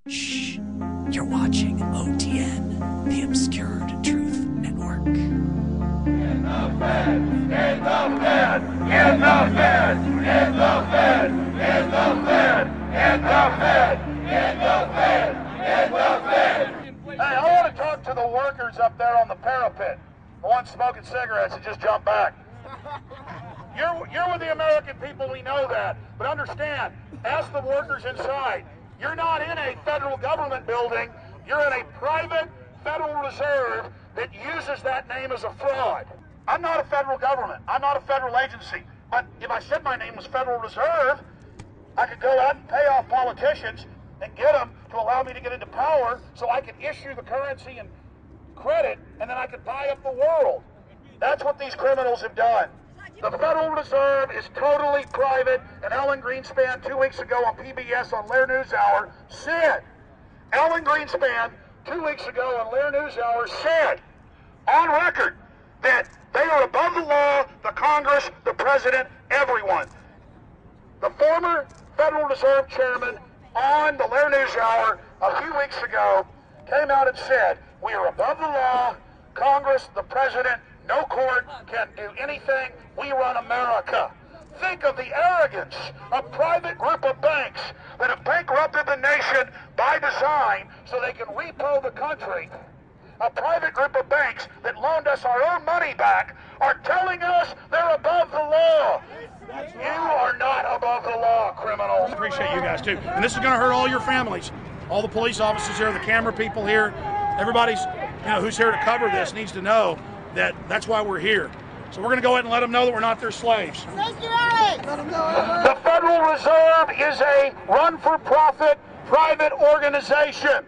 Shh. You're watching OTN, the Obscured Truth Network. Get the Fed! Get the Fed! Get the Fed! Get the Fed! Get the Fed! Get the Fed! Get the Fed! Get the Fed! Hey, I want to talk to the workers up there on the parapet. The ones smoking cigarettes and just jump back. You're with the American people, we know that. But understand, ask the workers inside. You're not in a federal government building. You're in a private Federal Reserve that uses that name as a fraud. I'm not a federal government. I'm not a federal agency. But if I said my name was Federal Reserve, I could go out and pay off politicians and get them to allow me to get into power so I could issue the currency and credit, and then I could buy up the world. That's what these criminals have done. The Federal Reserve is totally private, and Ellen Greenspan 2 weeks ago on PBS on Lear NewsHour said, Ellen Greenspan 2 weeks ago on Lear NewsHour said, on record, that they are above the law, the Congress, the President, everyone. The former Federal Reserve Chairman on the Lear NewsHour a few weeks ago came out and said, we are above the law, Congress, the President, no court can do anything. We run America. Think of the arrogance of a private group of banks that have bankrupted the nation by design so they can repo the country. A private group of banks that loaned us our own money back are telling us they're above the law. You are not above the law, criminals. Appreciate you guys too. And this is going to hurt all your families. All the police officers here, the camera people here, everybody's, who's here to cover this needs to know that that's why we're here. So we're going to go ahead and let them know that we're not their slaves. The Federal Reserve is a run-for-profit private organization.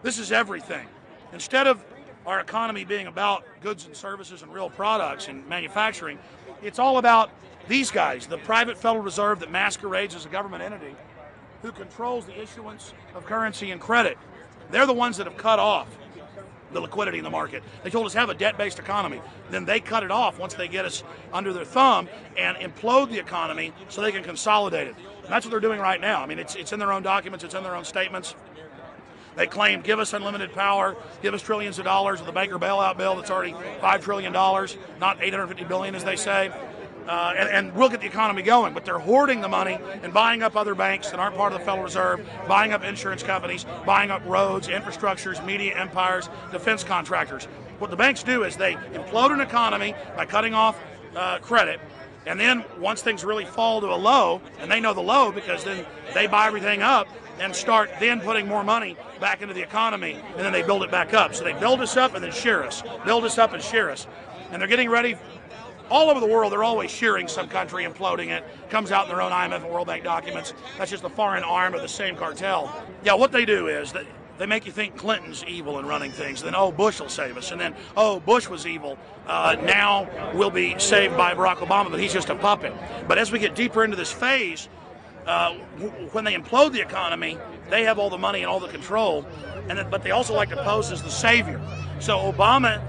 This is everything. Instead of our economy being about goods and services and real products and manufacturing, it's all about these guys, the private Federal Reserve that masquerades as a government entity who controls the issuance of currency and credit. They're the ones that have cut off the liquidity in the market. They told us have a debt-based economy. Then they cut it off once they get us under their thumb and implode the economy so they can consolidate it. And that's what they're doing right now. I mean, it's in their own documents, it's in their own statements. They claim, give us unlimited power, give us trillions of dollars with the Baker bailout bill that's already $5 trillion, not $850 billion as they say. And we'll get the economy going, but they're hoarding the money and buying up other banks that aren't part of the Federal Reserve, buying up insurance companies, buying up roads, infrastructures, media empires, defense contractors. What the banks do is they implode an economy by cutting off credit, and then once things really fall to a low, and they know the low because then they buy everything up and start then putting more money back into the economy, and then they build it back up. So they build us up and then shear us, build us up and shear us. And they're getting ready. All over the world, they're always shearing some country, imploding it. Comes out in their own IMF and World Bank documents. That's just a foreign arm of the same cartel. Yeah, what they do is they make you think Clinton's evil in running things. Then, oh, Bush will save us. And then, oh, Bush was evil. Now we'll be saved by Barack Obama, but he's just a puppet. But as we get deeper into this phase, when they implode the economy, they have all the money and all the control. But they also like to pose as the savior. So Obama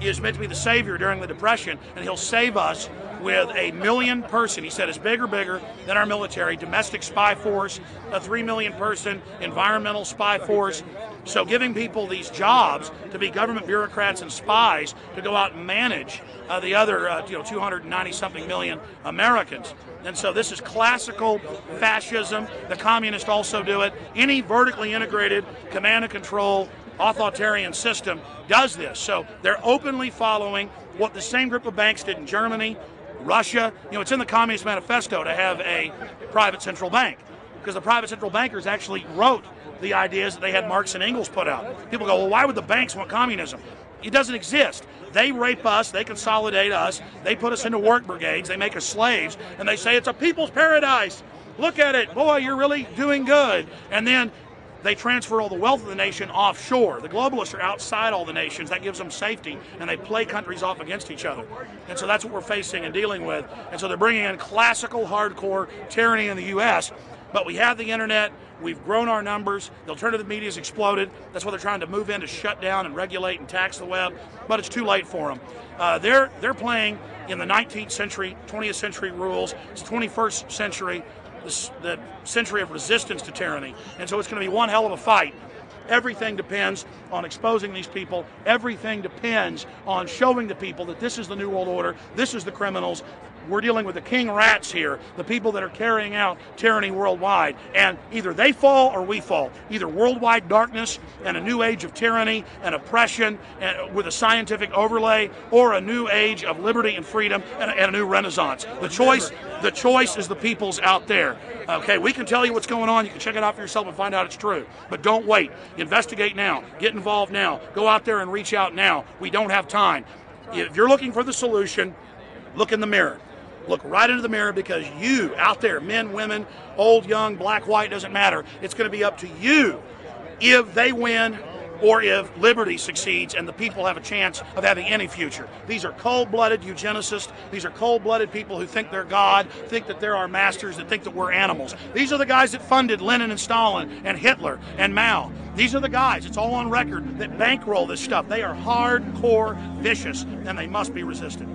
is meant to be the savior during the Depression, and he'll save us with a 1 million person, he said, is bigger than our military, domestic spy force, a 3 million person environmental spy force. So giving people these jobs to be government bureaucrats and spies to go out and manage the other 290-something million Americans. And so this is classical fascism. The communists also do it. Any vertically integrated command and control authoritarian system does this. So they're openly following what the same group of banks did in Germany, Russia. It's in the Communist Manifesto to have a private central bank, because the private central bankers actually wrote the ideas that they had Marx and Engels put out. People go, well, why would the banks want communism? It doesn't exist. They rape us, they consolidate us, they put us into work brigades, they make us slaves, and they say it's a people's paradise. Look at it, boy, you're really doing good. And then they transfer all the wealth of the nation offshore. The globalists are outside all the nations. That gives them safety, and they play countries off against each other. And so that's what we're facing and dealing with. And so they're bringing in classical, hardcore tyranny in the U.S., but we have the internet. We've grown our numbers. The alternative media has exploded. That's why they're trying to move in to shut down and regulate and tax the web, but it's too late for them. They're playing in the 19th century, 20th century rules. It's 21st century. the century of resistance to tyranny. And so it's going to be one hell of a fight. Everything depends on exposing these people. Everything depends on showing the people that this is the New World Order. This is the criminals. We're dealing with the king rats here, the people that are carrying out tyranny worldwide. And either they fall or we fall. Either worldwide darkness and a new age of tyranny and oppression and with a scientific overlay, or a new age of liberty and freedom and a new renaissance. The choice is the people's out there. Okay, we can tell you what's going on. You can check it out for yourself and find out it's true. But don't wait. Investigate now. Get involved now. Go out there and reach out now. We don't have time. If you're looking for the solution, look in the mirror. Look right into the mirror, because you out there, men, women, old, young, black, white, doesn't matter. It's going to be up to you if they win or if liberty succeeds and the people have a chance of having any future. These are cold-blooded eugenicists. These are cold-blooded people who think they're God, think that they're our masters, that think that we're animals. These are the guys that funded Lenin and Stalin and Hitler and Mao. These are the guys, it's all on record, that bankroll this stuff. They are hardcore vicious, and they must be resisted.